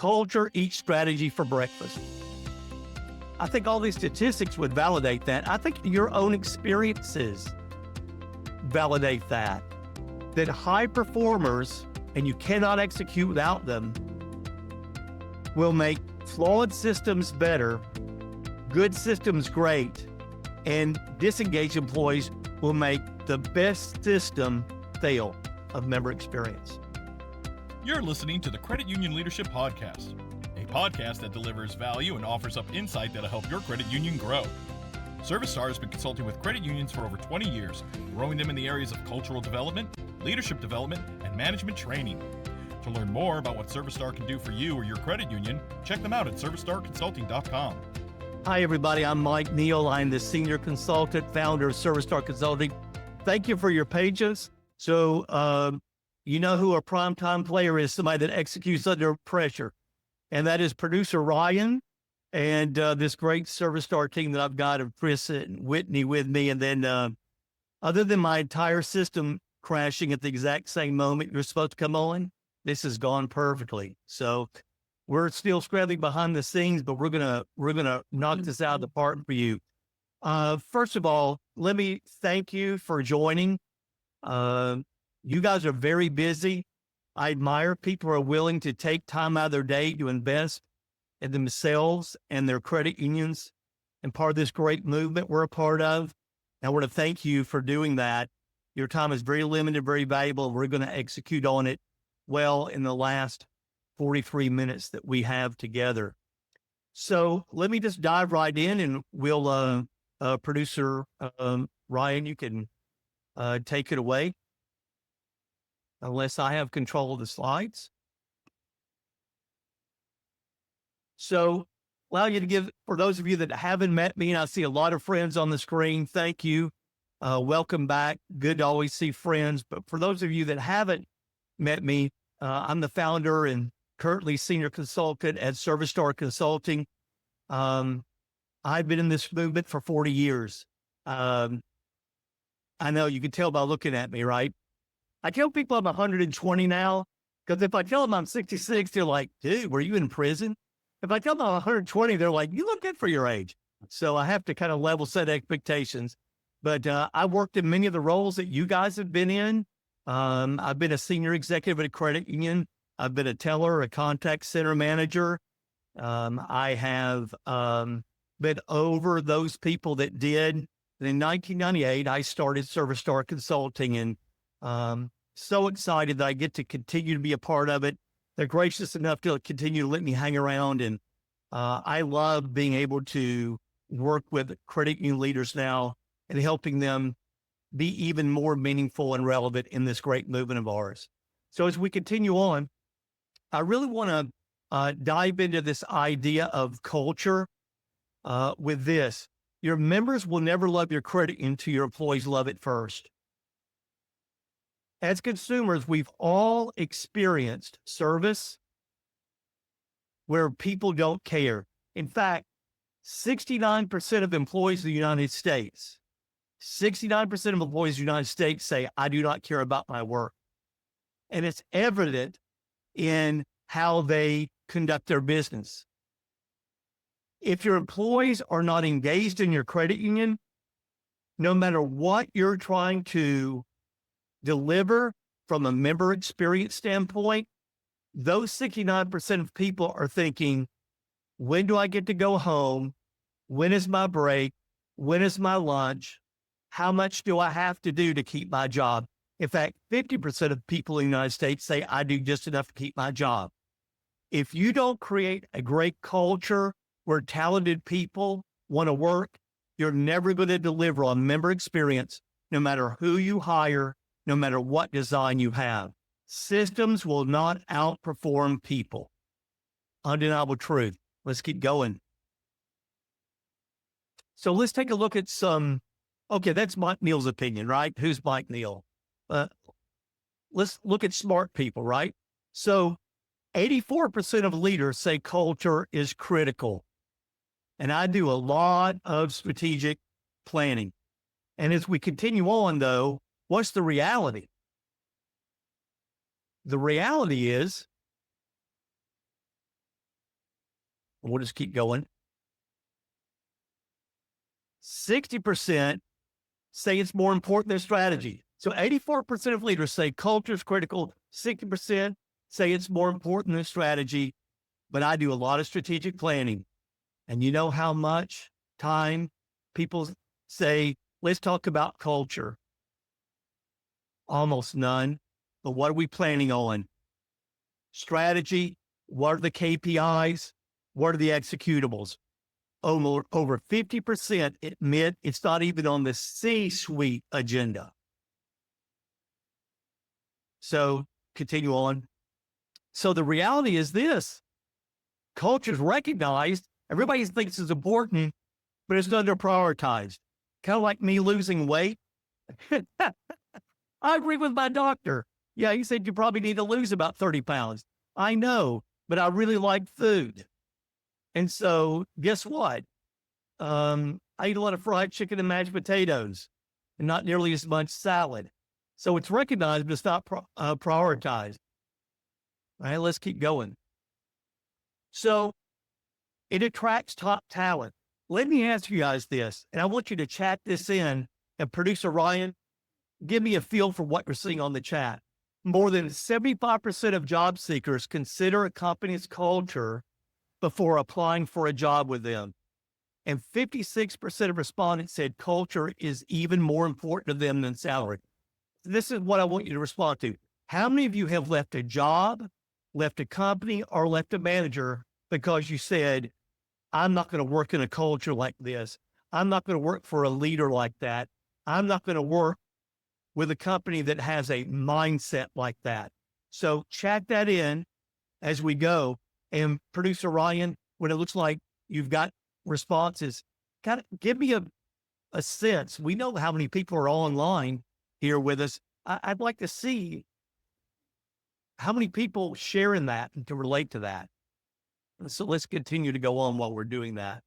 culture eats strategy for breakfast. I think all these statistics would validate that. I think your own experiences validate that high performers, and you cannot execute without them, will make flawed systems better, good systems great, and disengaged employees will make the best system fail of member experience. You're listening to the Credit Union Leadership Podcast, a podcast that delivers value and offers up insight that'll help your credit union grow. ServiceStar has been consulting with credit unions for over 20 years, growing them in the areas of cultural development, leadership development, and management training. To learn more about what ServiceStar can do for you or your credit union, check them out at servicestarconsulting.com. Hi, everybody. I'm Mike Neill. I'm the senior consultant, founder of ServiceStar Consulting. Thank you for your patience. So, you know who a primetime player is, somebody that executes under pressure. And that is producer Ryan and this great ServiceStar team that I've got of Chris and Whitney with me. And then other than my entire system crashing at the exact same moment you're supposed to come on, this has gone perfectly. So we're still scrabbling behind the scenes, but we're gonna knock this out of the park for you. First of all, let me thank you for joining. You guys are very busy. I admire people who are willing to take time out of their day to invest in themselves and their credit unions and part of this great movement we're a part of. And I want to thank you for doing that. Your time is very limited, very valuable. We're going to execute on it well in the last 43 minutes that we have together. So let me just dive right in, and we'll, producer Ryan, you can take it away. Unless I have control of the slides. So allow you to give, for those of you that haven't met me, and I see a lot of friends on the screen, thank you. Welcome back. Good to always see friends. But for those of you that haven't met me, I'm the founder and currently senior consultant at ServiceStar Consulting. I've been in this movement for 40 years. I know you can tell by looking at me, right? I tell people I'm 120 now, because if I tell them I'm 66, they're like, dude, were you in prison? If I tell them I'm 120, they're like, you look good for your age. So I have to kind of level set expectations. But I worked in many of the roles that you guys have been in. I've been a senior executive at a credit union. I've been a teller, a contact center manager. I have been over those people that did. And in 1998, I started ServiceStar Consulting, and so excited that I get to continue to be a part of it. They're gracious enough to continue to let me hang around. And I love being able to work with credit union leaders now and helping them be even more meaningful and relevant in this great movement of ours. So as we continue on, I really want to dive into this idea of culture with this. Your members will never love your credit until your employees love it first. As consumers, we've all experienced service where people don't care. In fact, 69% of employees in the United States, 69% of employees in the United States say, I do not care about my work. And it's evident in how they conduct their business. If your employees are not engaged in your credit union, no matter what you're trying to deliver from a member experience standpoint, those 69% of people are thinking, when do I get to go home? When is my break? When is my lunch? How much do I have to do to keep my job? In fact, 50% of people in the United States say, I do just enough to keep my job. If you don't create a great culture where talented people want to work, you're never going to deliver on member experience, no matter who you hire, no matter what design you have. Systems will not outperform people. Undeniable truth. Let's keep going. So let's take a look at some, okay, that's Mike Neill's opinion, right? Who's Mike Neill? Let's look at smart people, right? So 84% of leaders say culture is critical. And I do a lot of strategic planning. And as we continue on, though, what's the reality? The reality is We'll just keep going. 60% say it's more important than strategy. So 84% of leaders say culture is critical. 60% say it's more important than strategy. But I do a lot of strategic planning. And you know how much time people say, let's talk about culture? Almost none. But what are we planning on? Strategy. What are the KPIs? What are the executables? Over 50% admit it's not even on the C-suite agenda. So continue on. So the reality is this: culture is recognized. Everybody thinks it's important, but it's under prioritized. Kind of like me losing weight. I agree with my doctor. Yeah, he said you probably need to lose about 30 pounds. I know, but I really like food. And so guess what? I eat a lot of fried chicken and mashed potatoes and not nearly as much salad. So it's recognized, but it's not prioritized. All right, let's keep going. So it attracts top talent. Let me ask you guys this, and I want you to chat this in, and producer Ryan, give me a feel for what you're seeing on the chat. More than 75% of job seekers consider a company's culture before applying for a job with them. And 56% of respondents said culture is even more important to them than salary. This is what I want you to respond to. How many of you have left a job, left a company, or left a manager because you said, I'm not going to work in a culture like this. I'm not going to work for a leader like that. I'm not going to work with a company that has a mindset like that. So chat that in as we go. And producer Ryan, when it looks like you've got responses, kind of give me a sense. We know how many people are online here with us. I'd like to see how many people share in that and to relate to that. So let's continue to go on while we're doing that.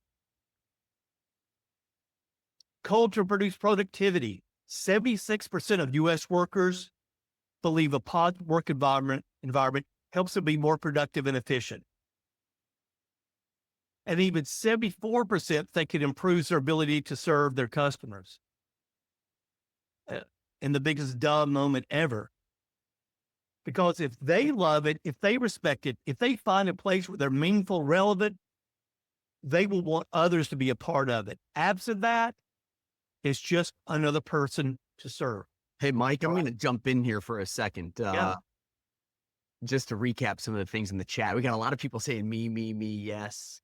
Culture produces productivity. 76% of U.S. workers believe a positive work environment helps them be more productive and efficient. And even 74% think it improves their ability to serve their customers. And the biggest dumb moment ever. Because if they love it, if they respect it, if they find a place where they're meaningful, relevant, they will want others to be a part of it. Absent that, it's just another person to serve. Hey, Mike, I'm going to jump in here for a second. Just to recap some of the things in the chat. We got a lot of people saying me, yes.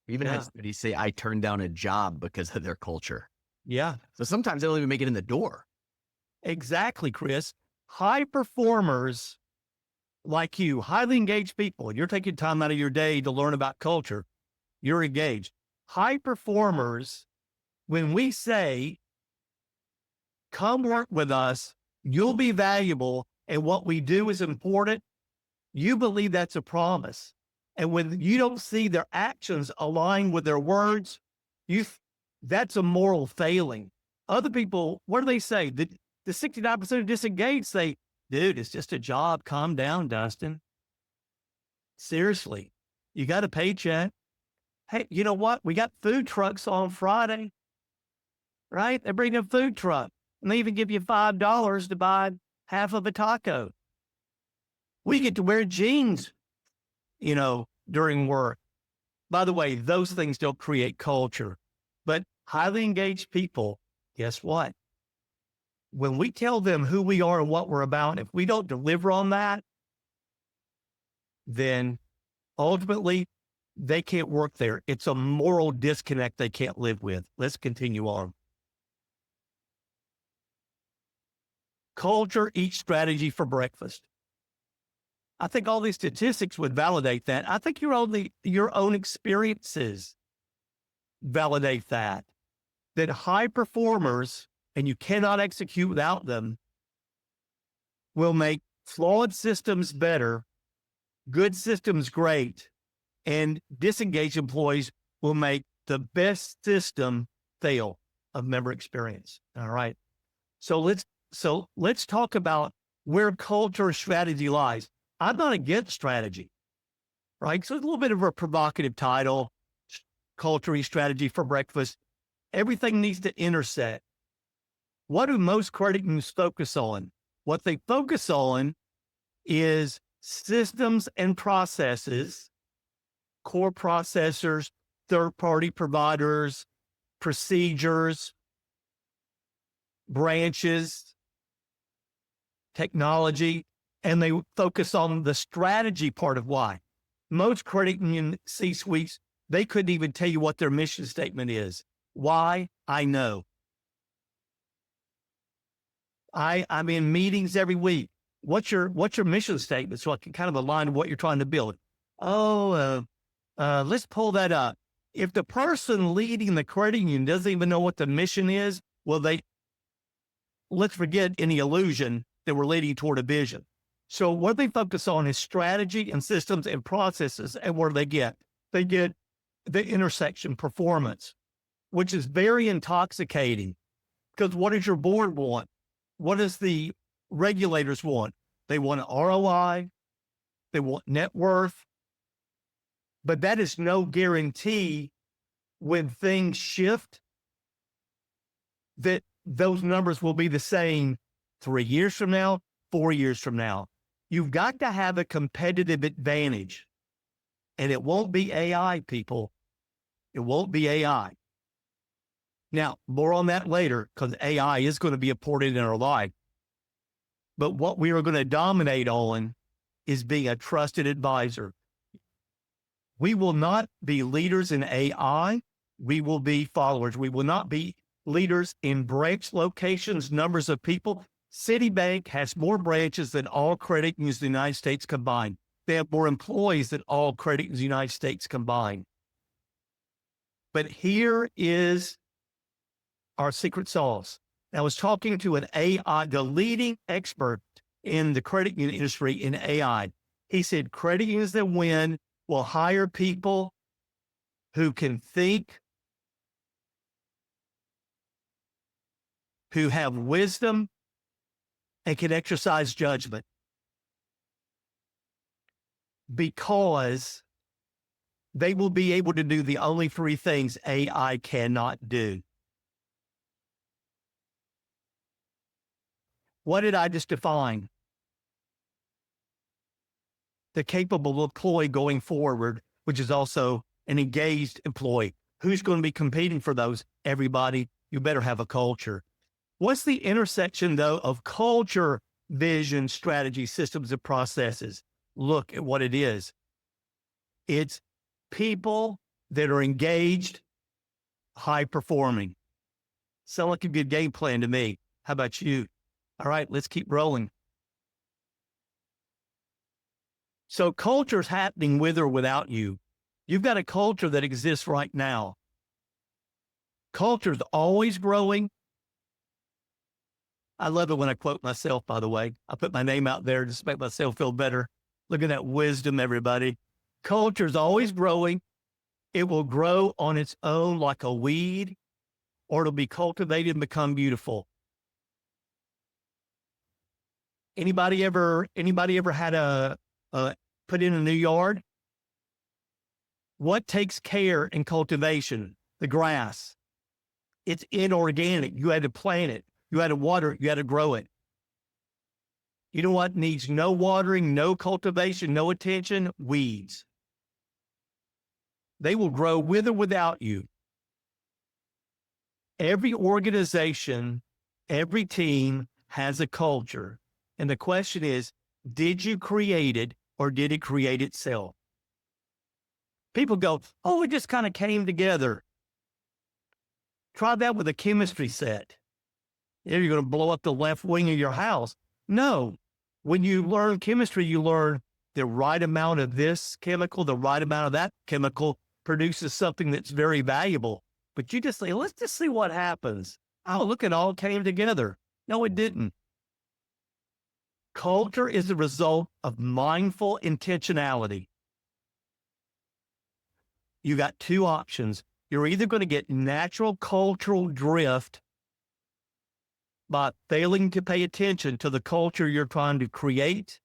We even had somebody say, I turned down a job because of their culture. Yeah. So sometimes they don't even make it in the door. Exactly, Chris. High performers like you, highly engaged people, you're taking time out of your day to learn about culture. You're engaged. High performers, when we say, come work with us, you'll be valuable, and what we do is important, you believe that's a promise. And when you don't see their actions align with their words, that's a moral failing. Other people, what do they say? The 69% of disengaged say, dude, it's just a job. Calm down, Dustin. Seriously, you got a paycheck. Hey, you know what? We got food trucks on Friday, right? They bring a food truck and they even give you $5 to buy half of a taco. We get to wear jeans, during work. By the way, those things don't create culture, but highly engaged people, guess what? When we tell them who we are and what we're about, if we don't deliver on that, then ultimately they can't work there. It's a moral disconnect they can't live with. Let's continue on. Culture eats strategy for breakfast. I think all these statistics would validate that. I think your own experiences validate that high performers, and you cannot execute without them, will make flawed systems better, good systems great, and disengaged employees will make the best system fail of member experience. All right. So let's talk about where culture strategy lies. I'm not against strategy, right? So it's a little bit of a provocative title. culture, eat strategy for breakfast. Everything needs to intersect. What do most credit unions focus on? What they focus on is systems and processes, core processors, third-party providers, procedures, branches, technology, and they focus on the strategy part of why. Most credit union C-suites, they couldn't even tell you what their mission statement is. Why? I know. I'm in meetings every week. What's your mission statement? So I can kind of align to what you're trying to build. Let's pull that up. If the person leading the credit union doesn't even know what the mission is, well, let's forget any illusion that we're leading toward a vision. So what they focus on is strategy and systems and processes. And what do they get? They get the intersection performance, which is very intoxicating, because what does your board want? What does the regulators want? They want an ROI. They want net worth. But that is no guarantee when things shift that those numbers will be the same 3 years from now, 4 years from now. You've got to have a competitive advantage. And it won't be AI, people. It won't be AI. Now, more on that later, because AI is going to be important in our life. But what we are going to dominate on is being a trusted advisor. We will not be leaders in AI. We will be followers. We will not be leaders in branch locations, numbers of people. Citibank has more branches than all credit unions in the United States combined. They have more employees than all credit unions in the United States combined. But here is our secret sauce. I was talking to an AI, the leading expert in the credit union industry in AI. He said credit unions that win will hire people who can think, who have wisdom, and can exercise judgment. Because they will be able to do the only three things AI cannot do. What did I just define? The capable employee going forward, which is also an engaged employee. Who's going to be competing for those? Everybody. You better have a culture. What's the intersection, though, of culture, vision, strategy, systems, and processes? Look at what it is. It's people that are engaged, high performing. Sound like a good game plan to me. How about you? All right, let's keep rolling. So culture's happening with or without you. You've got a culture that exists right now. Culture's always growing. I love it when I quote myself, by the way. I put my name out there just to make myself feel better. Look at that wisdom, everybody. Culture's always growing. It will grow on its own like a weed, or it'll be cultivated and become beautiful. Anybody ever had a put in a new yard? What takes care and cultivation? The grass. It's inorganic. You had to plant it. You had to water it. You had to grow it. You know what needs no watering, no cultivation, no attention? Weeds. They will grow with or without you. Every organization, every team has a culture. And the question is, did you create it or did it create itself? People go, oh, it just kind of came together. Try that with a chemistry set. You're going to blow up the left wing of your house. No. When you learn chemistry, you learn the right amount of this chemical, the right amount of that chemical produces something that's very valuable. But you just say, let's just see what happens. Oh, look, it all came together. No, it didn't. Culture is the result of mindful intentionality. You got two options. You're either going to get natural cultural drift by failing to pay attention to the culture you're trying to create,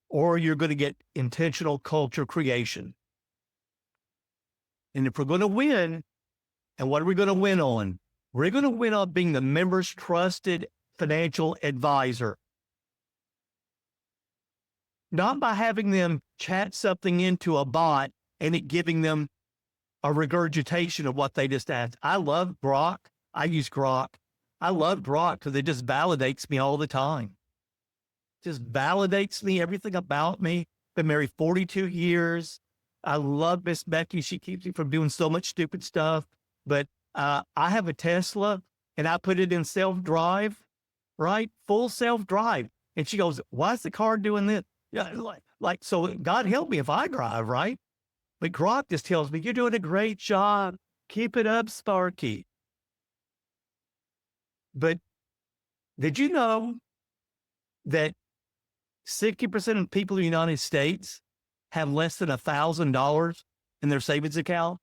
or you're going to get intentional culture creation. And if we're going to win, and what are we going to win on? We're going to win on being the members' trusted financial advisor. Not by having them chat something into a bot and it giving them a regurgitation of what they just asked. I love Grok. I use Grok. I love Grok because it just validates me all the time. Just validates me, everything about me. Been married 42 years. I love Miss Becky. She keeps me from doing so much stupid stuff. But I have a Tesla and I put it in self-drive, right? Full self-drive. And she goes, why is the car doing this? Yeah, so God help me if I drive, right? But Grok just tells me, you're doing a great job. Keep it up, Sparky. But did you know that 60% of people in the United States have less than $1,000 in their savings account?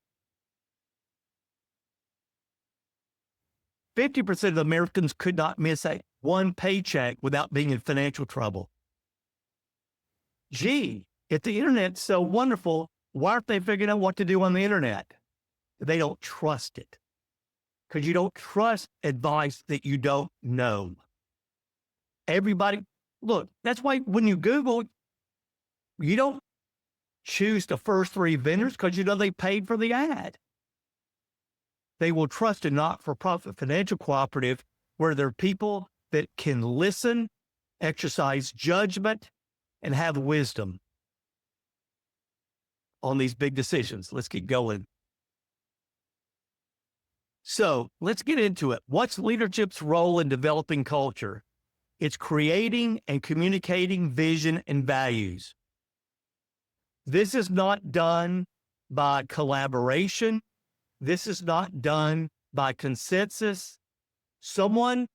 50% of Americans could not miss one paycheck without being in financial trouble. Gee, if the internet's so wonderful, why aren't they figuring out what to do on the internet? They don't trust it because you don't trust advice that you don't know. Everybody, look, that's why when you Google, you don't choose the first 3 vendors because you know they paid for the ad. They will trust a not-for-profit financial cooperative where there are people that can listen, exercise judgment, and have wisdom on these big decisions. Let's keep going. So let's get into it. What's leadership's role in developing culture? It's creating and communicating vision and values. This is not done by collaboration. This is not done by consensus. Someone,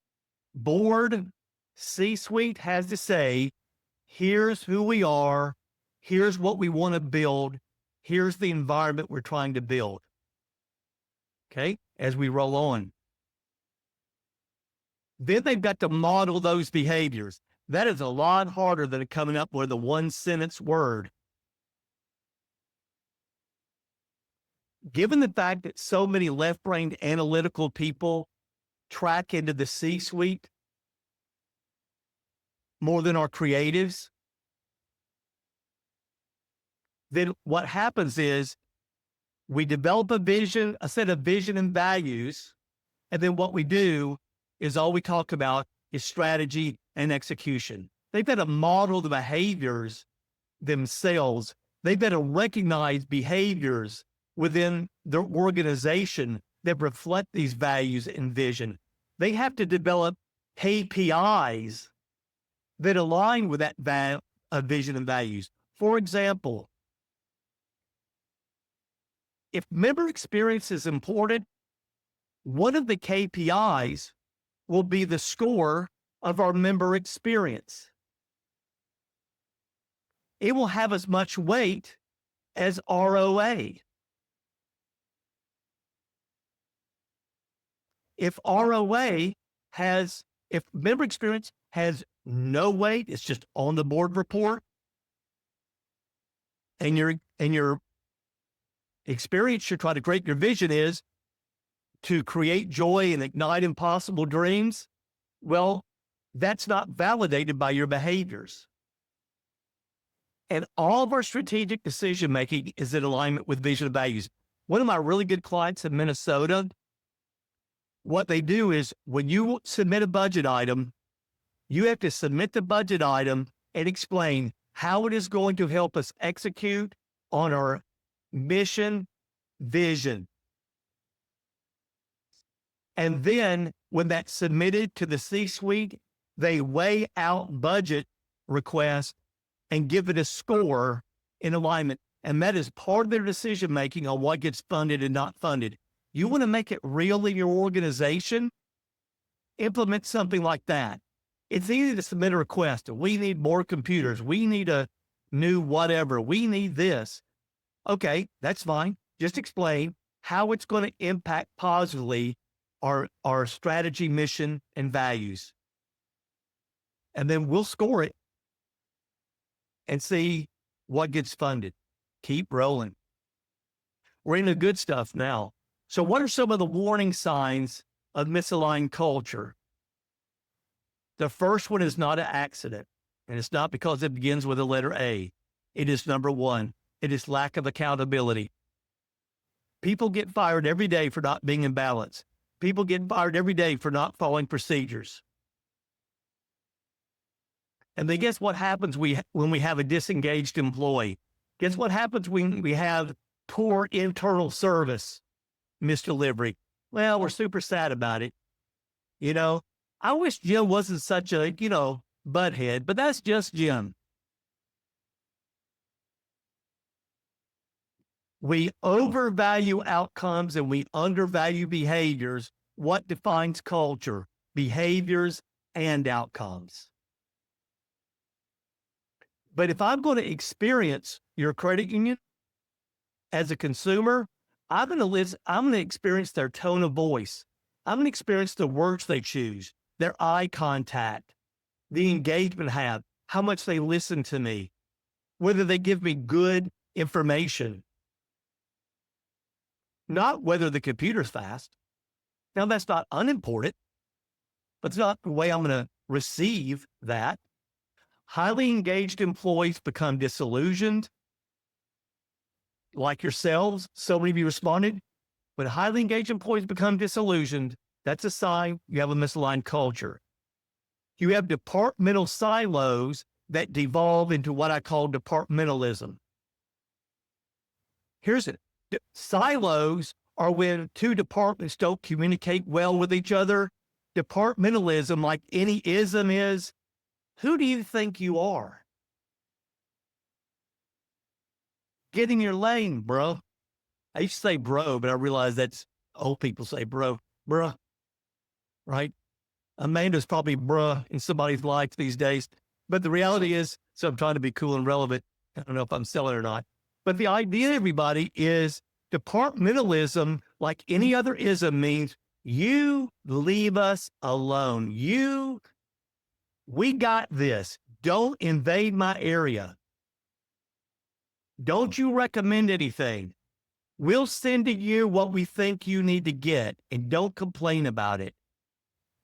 board, C-suite has to say, here's who we are. Here's what we want to build. Here's the environment we're trying to build. Okay, as we roll on. Then they've got to model those behaviors. That is a lot harder than coming up with a 1-sentence word. Given the fact that so many left-brained analytical people track into the C-suite more than our creatives, then what happens is we develop a set of vision and values, and then what we do is all we talk about is strategy and execution. They've got to model the behaviors themselves. They've got to recognize behaviors within their organization that reflect these values and vision. They have to develop KPIs that align with that vision and values. For example, if member experience is important, one of the KPIs will be the score of our member experience. It will have as much weight as ROA. If member experience has no weight, it's just on the board report, and your experience should try to create your vision is to create joy and ignite impossible dreams. Well, that's not validated by your behaviors. And all of our strategic decision-making is in alignment with vision and values. One of my really good clients in Minnesota, what they do is when you submit a budget item, you have to submit the budget item and explain how it is going to help us execute on our mission, vision. And then when that's submitted to the C-suite, they weigh out budget requests and give it a score in alignment. And that is part of their decision-making on what gets funded and not funded. You want to make it real in your organization? Implement something like that. It's easy to submit a request. We need more computers. We need a new whatever. We need this. Okay, that's fine. Just explain how it's going to impact positively our strategy, mission, and values. And then we'll score it and see what gets funded. Keep rolling. We're into good stuff now. So what are some of the warning signs of misaligned culture? The first one is not an accident, and it's not because it begins with a letter A. It is number one. It is lack of accountability. People get fired every day for not being in balance. People get fired every day for not following procedures. And then guess what happens when we have a disengaged employee? Guess what happens when we have poor internal service misdelivery? Well, we're super sad about it. You know, I wish Jim wasn't such a, butthead, but that's just Jim. We overvalue outcomes and we undervalue behaviors. What defines culture? Behaviors and outcomes. But if I'm going to experience your credit union as a consumer, I'm going to experience their tone of voice. I'm going to experience the words they choose, their eye contact, the engagement have, how much they listen to me, whether they give me good information, not whether the computer's fast. Now, that's not unimportant, but it's not the way I'm going to receive that. Highly engaged employees become disillusioned, like yourselves. So many of you responded. When highly engaged employees become disillusioned, that's a sign you have a misaligned culture. You have departmental silos that devolve into what I call departmentalism. Here's it. Silos are when two departments don't communicate well with each other. Departmentalism, like any ism, is, who do you think you are? Get in your lane, bro. I used to say bro, but I realized that's old people say bruh, right? Amanda's probably bruh in somebody's life these days. But the reality is, so I'm trying to be cool and relevant. I don't know if I'm selling it or not. But the idea, everybody, is departmentalism, like any other ism, means you leave us alone. We got this. Don't invade my area. Don't you recommend anything. We'll send to you what we think you need to get, and don't complain about it.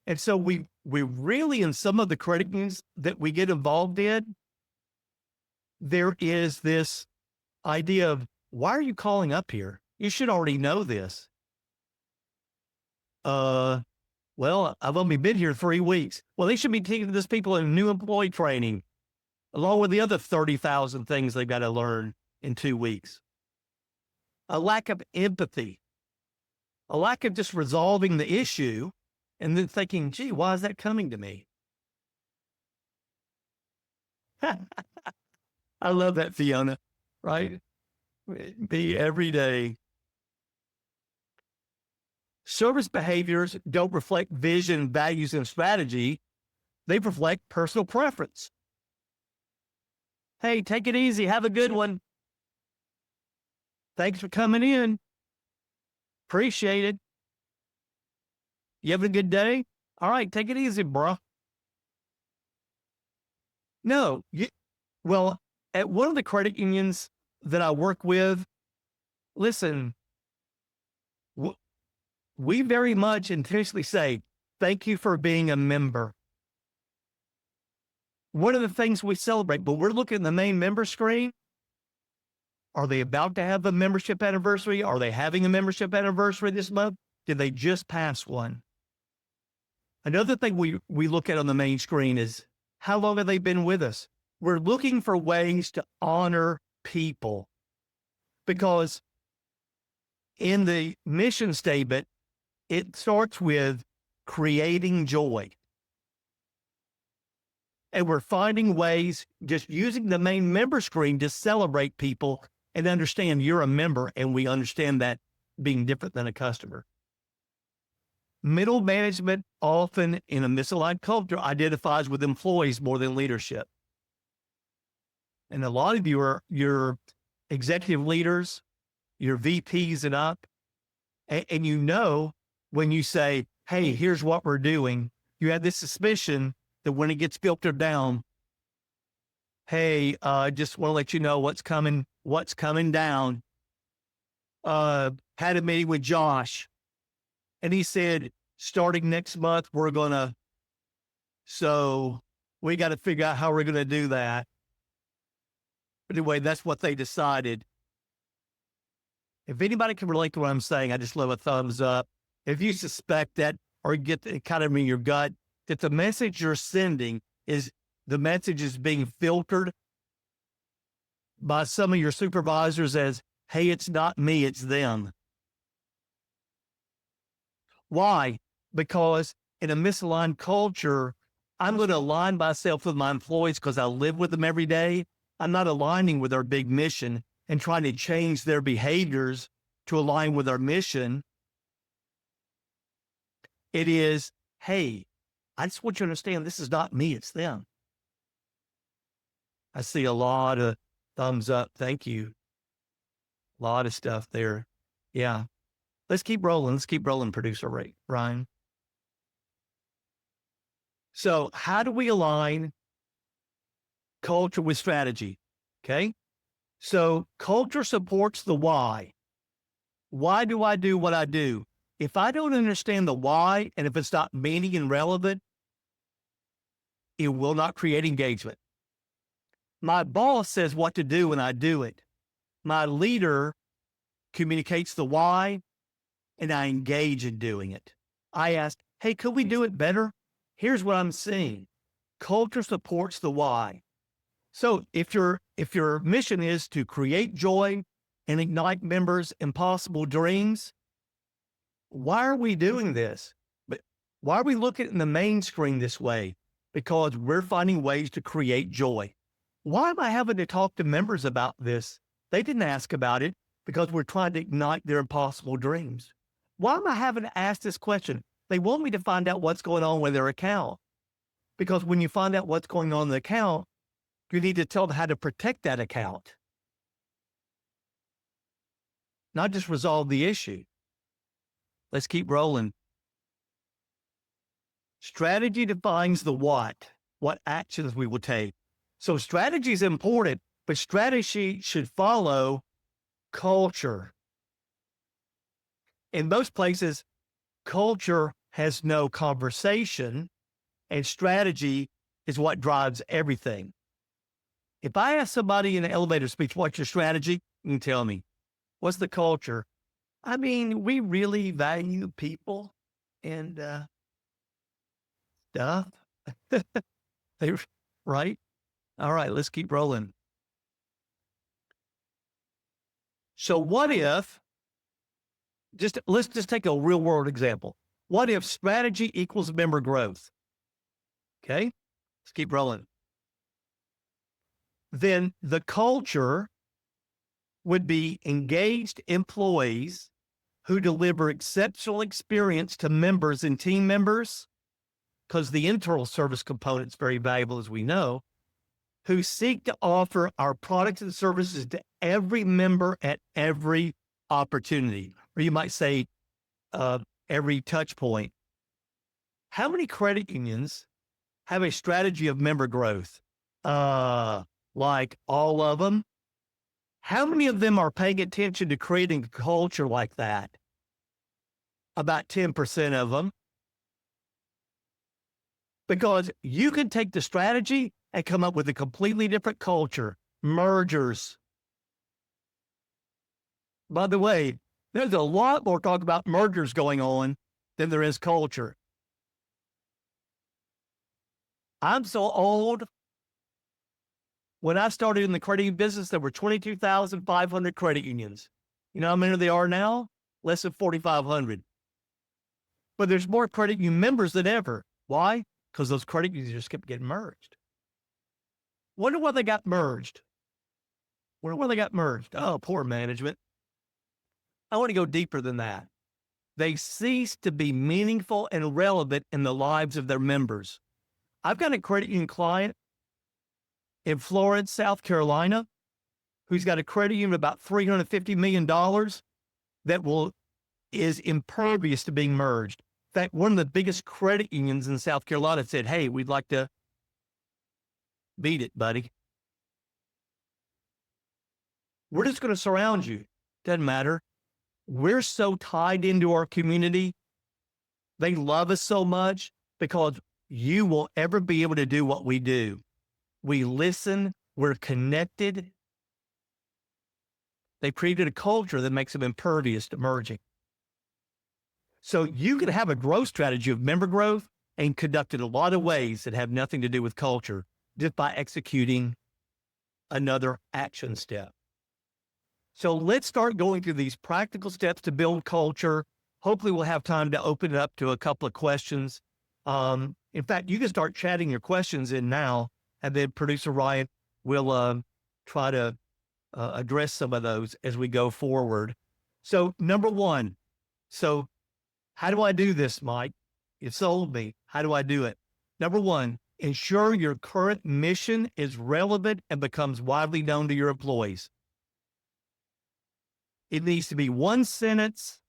And so we really, in some of the credit unions that we get involved in, there is this idea of, why are you calling up here? You should already know this. Well, I've only been here 3 weeks. Well, they should be taking this people in new employee training, along with the other 30,000 things they've got to learn in 2 weeks. A lack of empathy, a lack of just resolving the issue and then thinking, gee, why is that coming to me? I love that, Fiona, right? Be every day. Service behaviors don't reflect vision, values, and strategy. They reflect personal preference. Hey, take it easy. Have a good one. Thanks for coming in. Appreciate it. You having a good day? All right, take it easy, bro. No, well, at one of the credit unions that I work with, listen, we very much intentionally say, thank you for being a member. One of the things we celebrate, but we're looking at the main member screen. Are they about to have a membership anniversary? Are they having a membership anniversary this month? Did they just pass one? Another thing we look at on the main screen is, how long have they been with us? We're looking for ways to honor people, because in the mission statement, it starts with creating joy. And we're finding ways, just using the main member screen, to celebrate people and understand you're a member, and we understand that being different than a customer. Middle management, often in a misaligned culture, identifies with employees more than leadership. And a lot of you are your executive leaders, your VPs and up, and you know, when you say, hey, here's what we're doing, you have this suspicion that when it gets filtered down, hey, just want to let you know what's coming down. had a meeting with Josh, and he said, starting next month, so we got to figure out how we're going to do that. But anyway, that's what they decided. If anybody can relate to what I'm saying, I just love a thumbs up. If you suspect that or get it kind of in your gut that the message you're sending is the message is being filtered by some of your supervisors as, hey, it's not me, it's them. Why? Because in a misaligned culture, I'm going to align myself with my employees because I live with them every day. I'm not aligning with our big mission and trying to change their behaviors to align with our mission. It is, hey, I just want you to understand this is not me, it's them. I see a lot of thumbs up. Thank you. A lot of stuff there. Yeah. Let's keep rolling. Let's keep rolling, producer Ryan. So how do we align culture with strategy? Okay. So culture supports the why. Why do I do what I do? If I don't understand the why, and if it's not meaning and relevant, it will not create engagement. My boss says what to do and I do it. My leader communicates the why and I engage in doing it. I ask, hey, could we do it better? Here's what I'm seeing. Culture supports the why. So if your mission is to create joy and ignite members' impossible dreams, why are we doing this? But why are we looking at the main screen this way? Because we're finding ways to create joy. Why am I having to talk to members about this? They didn't ask about it because we're trying to ignite their impossible dreams. Why am I having to ask this question? They want me to find out what's going on with their account. Because when you find out what's going on in the account, you need to tell them how to protect that account. Not just resolve the issue. Let's keep rolling. Strategy defines the what actions we will take. So strategy is important, but strategy should follow culture. In most places, culture has no conversation, and strategy is what drives everything. If I ask somebody in an elevator speech, what's your strategy? You can tell me. What's the culture? I mean, we really value people and stuff. Right? All right, let's keep rolling. So what if, let's just take a real world example. What if strategy equals member growth? Okay, let's keep rolling. Then the culture would be engaged employees who deliver exceptional experience to members and team members, because the internal service component is very valuable, as we know, who seek to offer our products and services to every member at every opportunity, or you might say every touch point. How many credit unions have a strategy of member growth? Like all of them. How many of them are paying attention to creating a culture like that? About 10% of them. Because you can take the strategy and come up with a completely different culture. Mergers. By the way, there's a lot more talk about mergers going on than there is culture. I'm so old. When I started in the credit union business, there were 22,500 credit unions. You know how many there are now? Less than 4,500. But there's more credit union members than ever. Why? Because those credit unions just kept getting merged. Wonder why they got merged. Oh, poor management. I want to go deeper than that. They ceased to be meaningful and relevant in the lives of their members. I've got a credit union client in Florence, South Carolina, who's got a credit union of about $350 million that is impervious to being merged. In fact, one of the biggest credit unions in South Carolina said, hey, we'd like to beat it, buddy. We're just going to surround you. Doesn't matter. we're so tied into our community. They love us so much because you won't ever be able to do what we do. We listen, we're connected. They created a culture that makes them impervious to merging. So you can have a growth strategy of member growth and conduct it a lot of ways that have nothing to do with culture just by executing another action step. So let's start going through these practical steps to build culture. Hopefully we'll have time to open it up to a couple of questions. In fact, you can start chatting your questions in now, and then producer Ryan will try to address some of those as we go forward. So number one, how do I do this, Mike? You sold me. How do I do it? Number one, ensure your current mission is relevant and becomes widely known to your employees. It needs to be one sentence,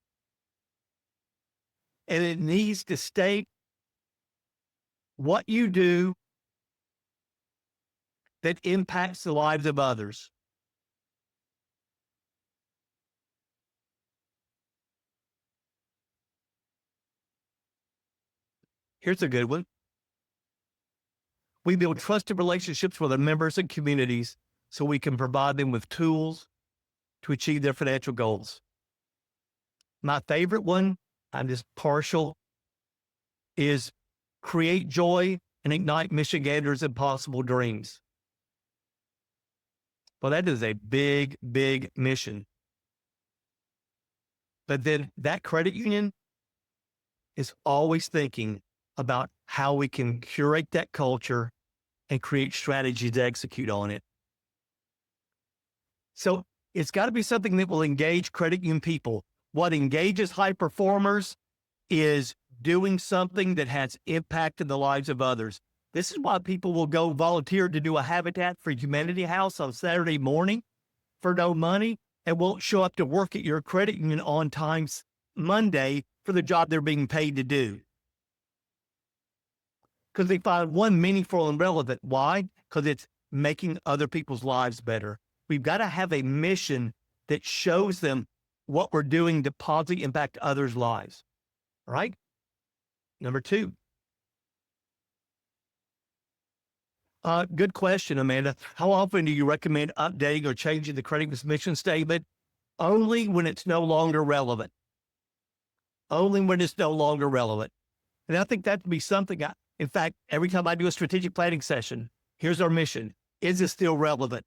and it needs to state what you do that impacts the lives of others. Here's a good one. We build trusted relationships with our members and communities so we can provide them with tools to achieve their financial goals. My favorite one, I'm just partial, is create joy and ignite Michiganders' impossible dreams. Well, that is a big, big mission. But then that credit union is always thinking about how we can curate that culture and create strategies to execute on it. So it's got to be something that will engage credit union people. What engages high performers is doing something that has impact in the lives of others. This is why people will go volunteer to do a Habitat for Humanity house on Saturday morning for no money and won't show up to work at your credit union on time Monday for the job they're being paid to do. Because they find one meaningful and relevant. Why? Because it's making other people's lives better. We've got to have a mission that shows them what we're doing to positively impact others' lives. All right? Number two. Good question, Amanda. How often do you recommend updating or changing the credit union's mission statement? Only when it's no longer relevant. Only when it's no longer relevant. And I think that would be something, in fact, every time I do a strategic planning session, here's our mission. Is it still relevant?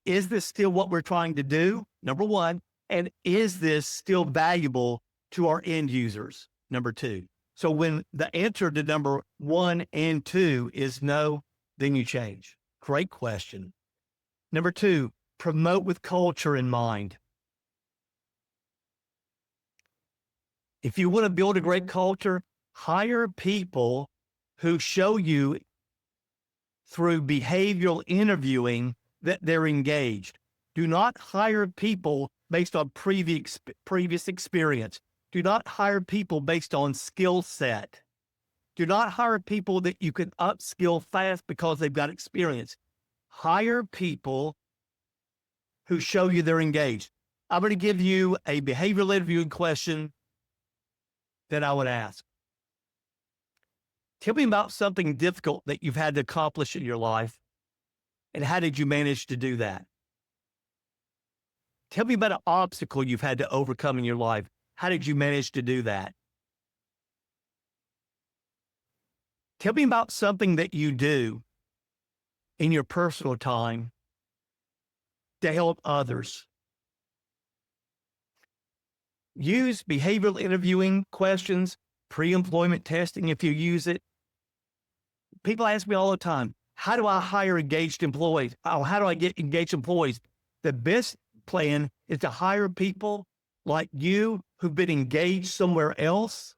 Is this still what we're trying to do? Number one. And is this still valuable to our end users? Number two. So when the answer to number one and two is no, then you change. Great question. Number two, promote with culture in mind. If you want to build a great culture, hire people who show you through behavioral interviewing that they're engaged. Do not hire people based on previous experience. Do not hire people based on skill set. Do not hire people that you can upskill fast because they've got experience. Hire people who show you they're engaged. I'm going to give you a behavioral interviewing question that I would ask. Tell me about something difficult that you've had to accomplish in your life, and how did you manage to do that? Tell me about an obstacle you've had to overcome in your life. How did you manage to do that? Tell me about something that you do in your personal time to help others. Use behavioral interviewing questions, pre-employment testing if you use it. People ask me all the time, how do I hire engaged employees? Oh, how do I get engaged employees? The best plan is to hire people like you who've been engaged somewhere else.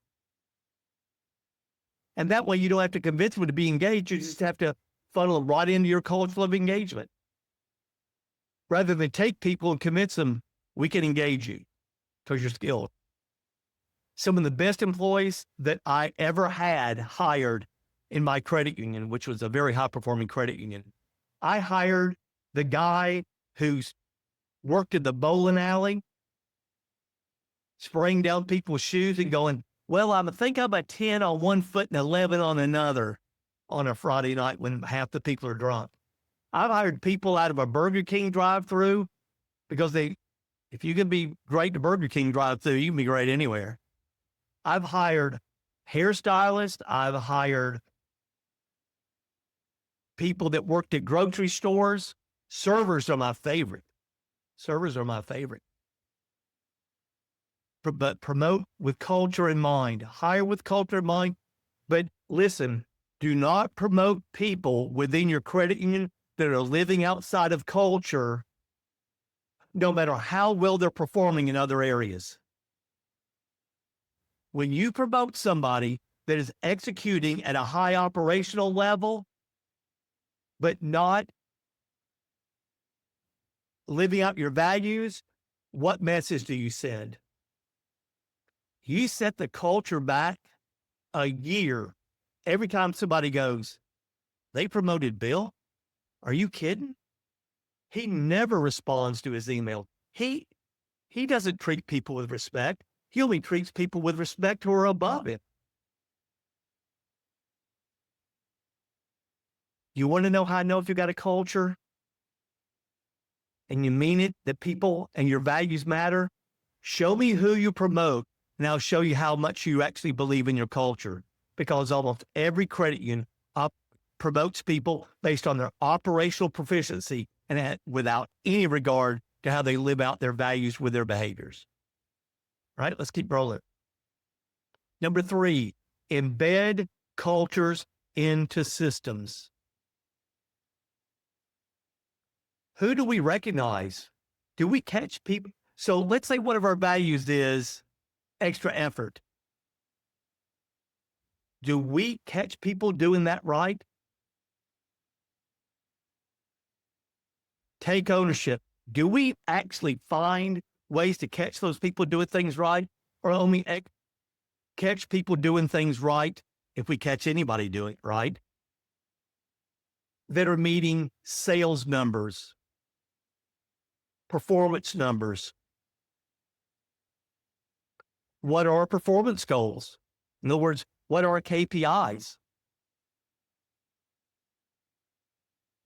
And that way you don't have to convince them to be engaged. You just have to funnel them right into your culture of engagement. Rather than take people and convince them, we can engage you because you're skilled. Some of the best employees that I ever had hired in my credit union, which was a very high-performing credit union, I hired the guy who's worked in the bowling alley spraying down people's shoes and going, well, I think I'm a 10 on one foot and 11 on another on a Friday night when half the people are drunk. I've hired people out of a Burger King drive-through because if you can be great at Burger King drive-through, you can be great anywhere. I've hired hairstylists. I've hired people that worked at grocery stores. Servers are my favorite. But promote with culture in mind. Hire with culture in mind. But listen, do not promote people within your credit union that are living outside of culture, no matter how well they're performing in other areas. When you promote somebody that is executing at a high operational level, but not living out your values, what message do you send? You set the culture back a year every time somebody goes, they promoted Bill? Are you kidding? He never responds to his email. He doesn't treat people with respect. He only treats people with respect who are above him. You want to know how I know if you got a culture and you mean it, that people and your values matter? Show me who you promote, and I'll show you how much you actually believe in your culture. Because almost every credit union promotes people based on their operational proficiency and without any regard to how they live out their values with their behaviors. All right, let's keep rolling. Number 3, embed cultures into systems. Who do we recognize? Do we catch people? So let's say one of our values is extra effort. Do we catch people doing that right? Take ownership. Do we actually find ways to catch those people doing things right? Or only catch people doing things right if we catch anybody doing it right? That are meeting sales numbers, performance numbers. What are our performance goals? In other words, what are our KPIs?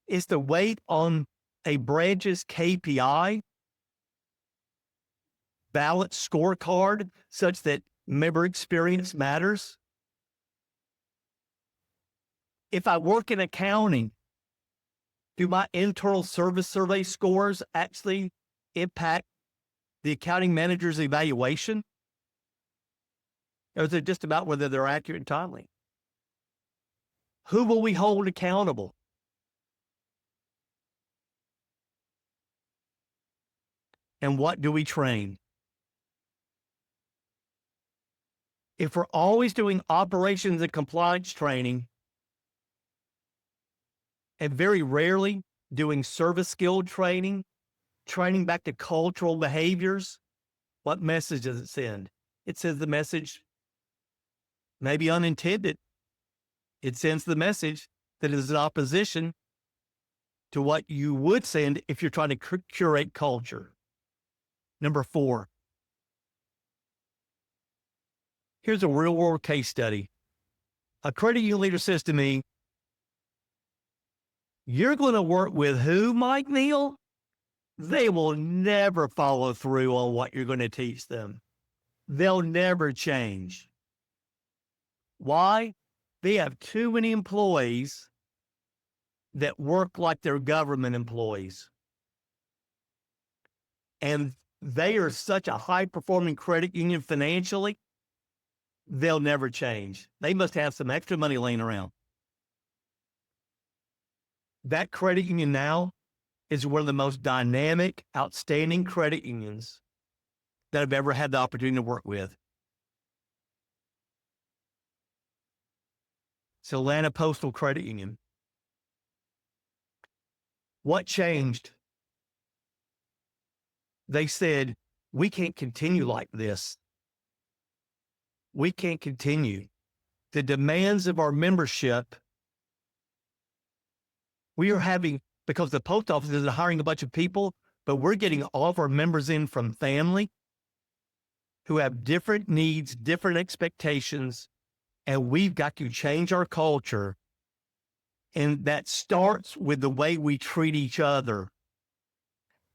Is the weight on a branch's KPI balanced scorecard such that member experience matters? If I work in accounting, do my internal service survey scores actually impact the accounting manager's evaluation? Or is it just about whether they're accurate and timely? Who will we hold accountable? And what do we train? If we're always doing operations and compliance training and very rarely doing service skill training back to cultural behaviors, what message does it send? It sends the message, maybe unintended. It sends the message that is in opposition to what you would send if you're trying to curate culture. Number 4. Here's a real world case study. A credit union leader says to me, you're going to work with who, Mike Neill? They will never follow through on what you're going to teach them. They'll never change. Why? They have too many employees that work like they're government employees. And they are such a high-performing credit union financially, they'll never change. They must have some extra money laying around. That credit union now is one of the most dynamic, outstanding credit unions that I've ever had the opportunity to work with. It's Atlanta Postal Credit Union. What changed? They said, we can't continue like this. We can't continue. The demands of our membership, we are having, because the post office is hiring a bunch of people, but we're getting all of our members in from family. who have different needs, different expectations, and we've got to change our culture. And that starts with the way we treat each other.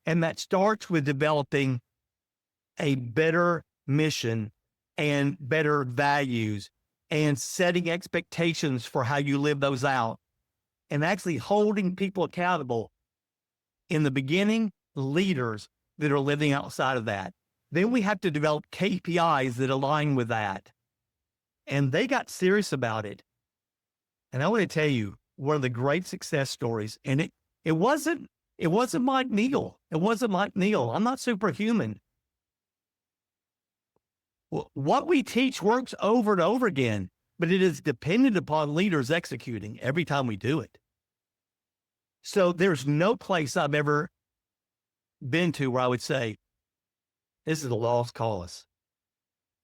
And that starts with developing a better mission and better values and setting expectations for how you live those out and actually holding people accountable. In the beginning, leaders that are living outside of that. Then we have to develop KPIs that align with that. And they got serious about it. And I want to tell you, one of the great success stories, and it wasn't Mike Neill. It wasn't Mike Neill. I'm not superhuman. What we teach works over and over again, but it is dependent upon leaders executing every time we do it. So there's no place I've ever been to where I would say, this is a lost cause.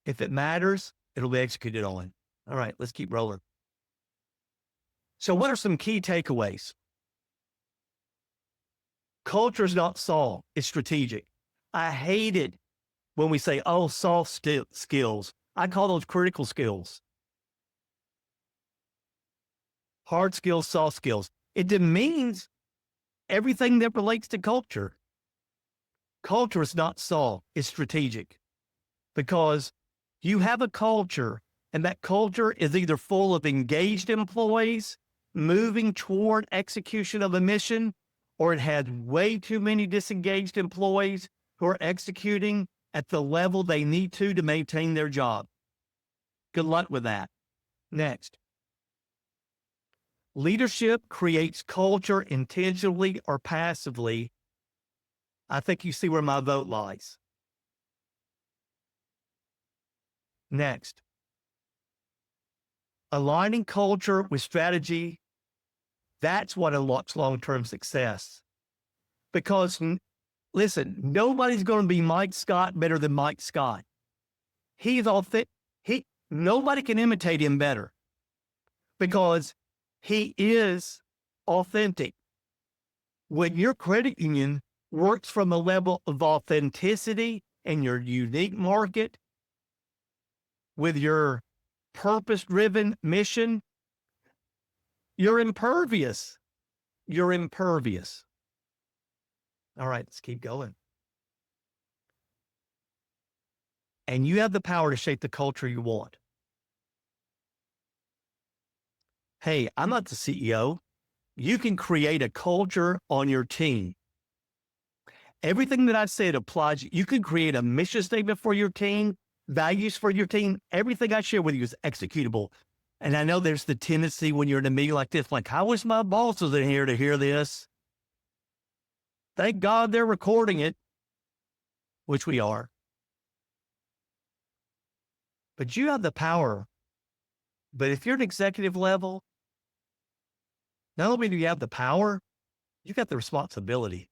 If it matters, it'll be executed on. All right, let's keep rolling. So what are some key takeaways? Culture is not soft, it's strategic. I hate it when we say, oh, soft skills. I call those critical skills. Hard skills, soft skills. It demeans everything that relates to culture. Culture is not soft, it's strategic. Because you have a culture, and that culture is either full of engaged employees moving toward execution of a mission, or it has way too many disengaged employees who are executing at the level they need to maintain their job. Good luck with that. Next. Leadership creates culture intentionally or passively. I think you see where my vote lies. Next. Aligning culture with strategy, that's what unlocks long-term success. Because, listen, nobody's going to be Mike Scott better than Mike Scott. He's authentic. Nobody can imitate him better because he is authentic. When your credit union works from a level of authenticity in your unique market with your purpose-driven mission, you're impervious. You're impervious. All right, let's keep going. And you have the power to shape the culture you want. Hey, I'm not the CEO. You can create a culture on your team. Everything that I said applies. You can create a mission statement for your team, values for your team. Everything I share with you is executable. And I know there's the tendency when you're in a meeting like this, like, I wish my boss was in here to hear this. Thank God they're recording it, which we are. But you have the power. But if you're an executive level, not only do you have the power, you got the responsibility.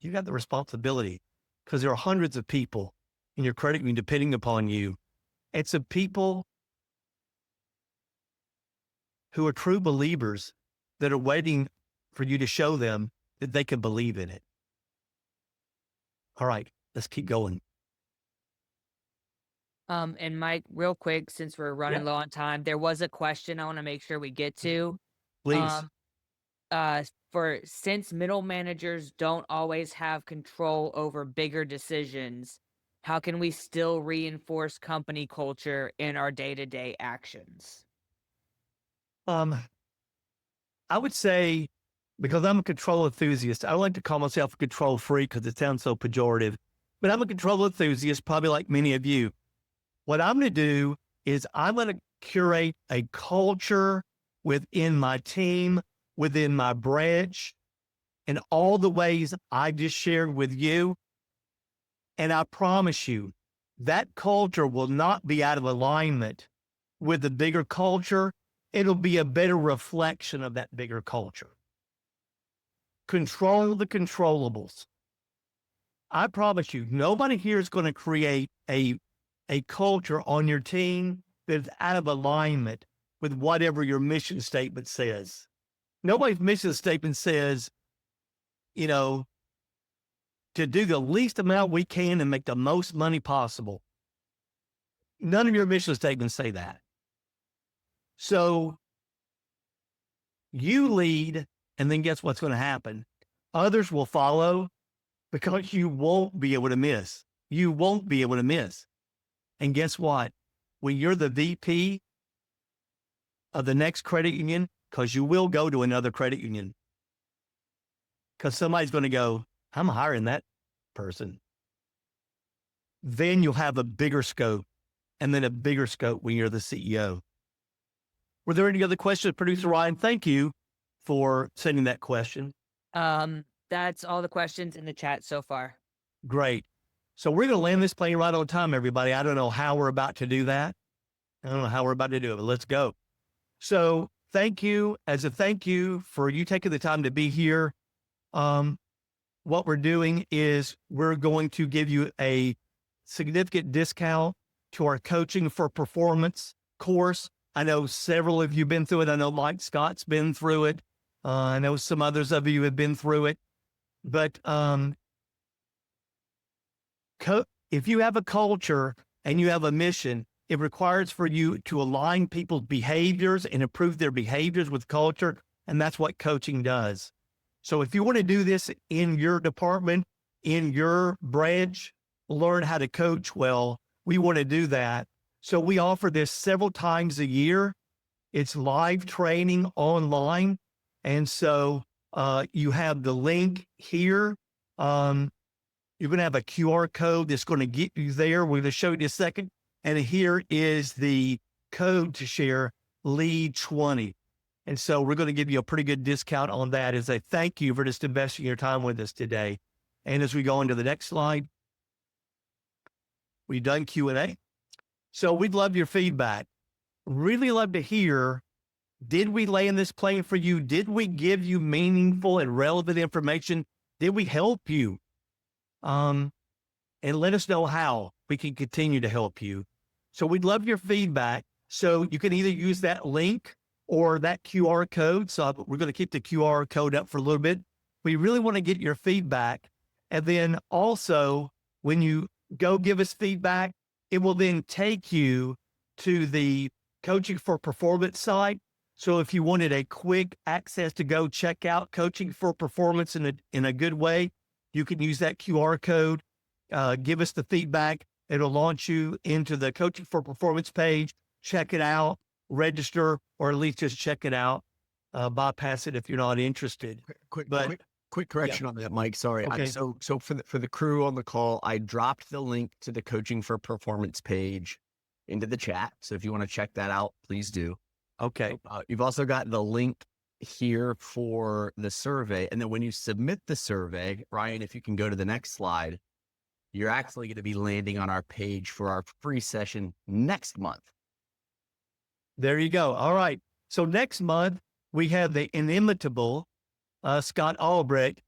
You got the responsibility because there are hundreds of people in your credit union depending upon you. It's a people who are true believers that are waiting for you to show them that they can believe in it. All right, let's keep going. And Mike, real quick, since we're running low on time, there was a question I want to make sure we get to. Please. Since middle managers don't always have control over bigger decisions, how can we still reinforce company culture in our day-to-day actions? I would say, because I'm a control enthusiast, I like to call myself a control freak because it sounds so pejorative, but I'm a control enthusiast, probably like many of you. What I'm going to do is I'm going to curate a culture within my team, within my branch, in all the ways I just shared with you. And I promise you, that culture will not be out of alignment with the bigger culture. It'll be a better reflection of that bigger culture. Control the controllables. I promise you, nobody here is going to create a culture on your team that's out of alignment with whatever your mission statement says. Nobody's mission statement says, to do the least amount we can and make the most money possible. none of your mission statements say that. So you lead, and then guess what's going to happen? Others will follow because you won't be able to miss. You won't be able to miss. And guess what? When you're the VP of the next credit union, because you will go to another credit union, because somebody's going to go, I'm hiring that person. Then you'll have a bigger scope, and then a bigger scope when you're the CEO. Were there any other questions, Producer Ryan? Thank you for sending that question. That's all the questions in the chat so far. Great. So we're going to land this plane right on time, everybody. I don't know how we're about to do that. I don't know how we're about to do it, but let's go. So thank you. As a thank you for you taking the time to be here. What we're doing is we're going to give you a significant discount to our Coaching for Performance course. I know several of you have been through it. I know Mike Scott's been through it. I know some others of you have been through it. But if you have a culture and you have a mission, it requires for you to align people's behaviors and improve their behaviors with culture. And that's what coaching does. So if you want to do this in your department, in your branch, learn how to coach well, we want to do that. So we offer this several times a year. It's live training online. And so you have the link here. You're going to have a QR code that's going to get you there. We're going to show you in a second. And here is the code to share, LEAD 20. And so we're going to give you a pretty good discount on that as a thank you for just investing your time with us today. And as we go into the next slide, we've done Q&A. So we'd love your feedback. Really love to hear, did we lay in this plane for you? Did we give you meaningful and relevant information? Did we help you? And let us know how we can continue to help you. So we'd love your feedback. So you can either use that link or that QR code. So we're going to keep the QR code up for a little bit. We really want to get your feedback. And then also, when you go give us feedback, it will then take you to the Coaching for Performance site. So if you wanted a quick access to go check out Coaching for Performance in a good way, you can use that QR code, give us the feedback. It'll launch you into the Coaching for Performance page, check it out, register, or at least just check it out, bypass it if you're not interested. Quick correction on that, Mike. Sorry. Okay. So for the crew on the call, I dropped the link to the Coaching for Performance page into the chat. So if you want to check that out, please do. Okay. You've also got the link here for the survey. And then when you submit the survey, Ryan, if you can go to the next slide, you're actually going to be landing on our page for our free session next month. There you go. All right. So next month, we have the inimitable Scott Albrecht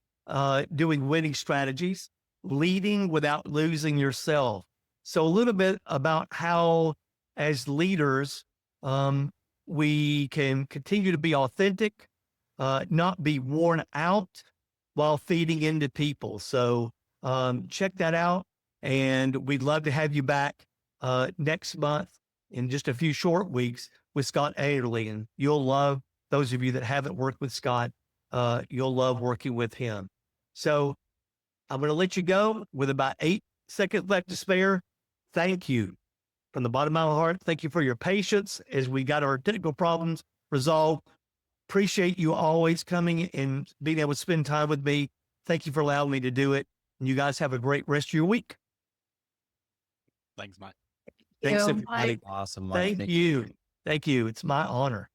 doing winning strategies, leading without losing yourself. So a little bit about how, as leaders, we can continue to be authentic, not be worn out while feeding into people. So check that out. And we'd love to have you back next month in just a few short weeks with Scott Ayerly. And you'll love, those of you that haven't worked with Scott, you'll love working with him. So I'm going to let you go with about 8 seconds left to spare. Thank you from the bottom of my heart. Thank you for your patience as we got our technical problems resolved. Appreciate you always coming and being able to spend time with me. Thank you for allowing me to do it. And you guys have a great rest of your week. Thanks, Mike. Thanks, you, everybody. Mike. Awesome, Mike. Thank you. Thank you. It's my honor.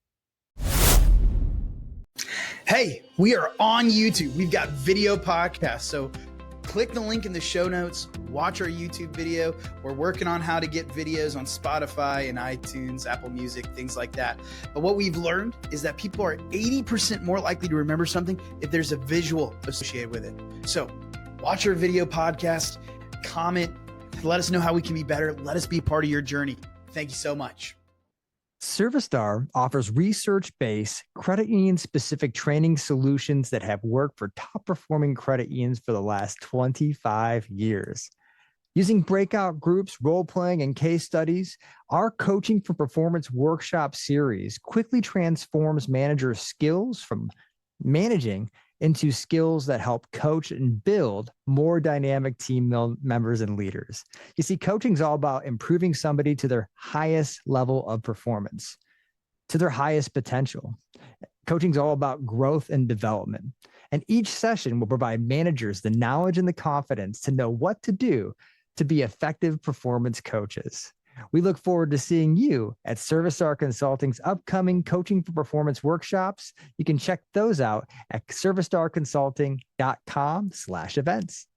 Hey, we are on YouTube. We've got video podcasts. So click the link in the show notes, watch our YouTube video. We're working on how to get videos on Spotify and iTunes, Apple Music, things like that. But what we've learned is that people are 80% more likely to remember something if there's a visual associated with it. So watch our video podcast, comment, let us know how we can be better. Let us be part of your journey. Thank you so much. ServiceStar offers research-based credit union-specific training solutions that have worked for top-performing credit unions for the last 25 years. Using breakout groups, role playing, and case studies, our Coaching for Performance workshop series quickly transforms managers' skills from managing into skills that help coach and build more dynamic team members and leaders. You see, coaching is all about improving somebody to their highest level of performance, to their highest potential. Coaching is all about growth and development. And each session will provide managers the knowledge and the confidence to know what to do to be effective performance coaches. We look forward to seeing you at ServiceStar Consulting's upcoming Coaching for Performance workshops. You can check those out at servicestarconsulting.com/events.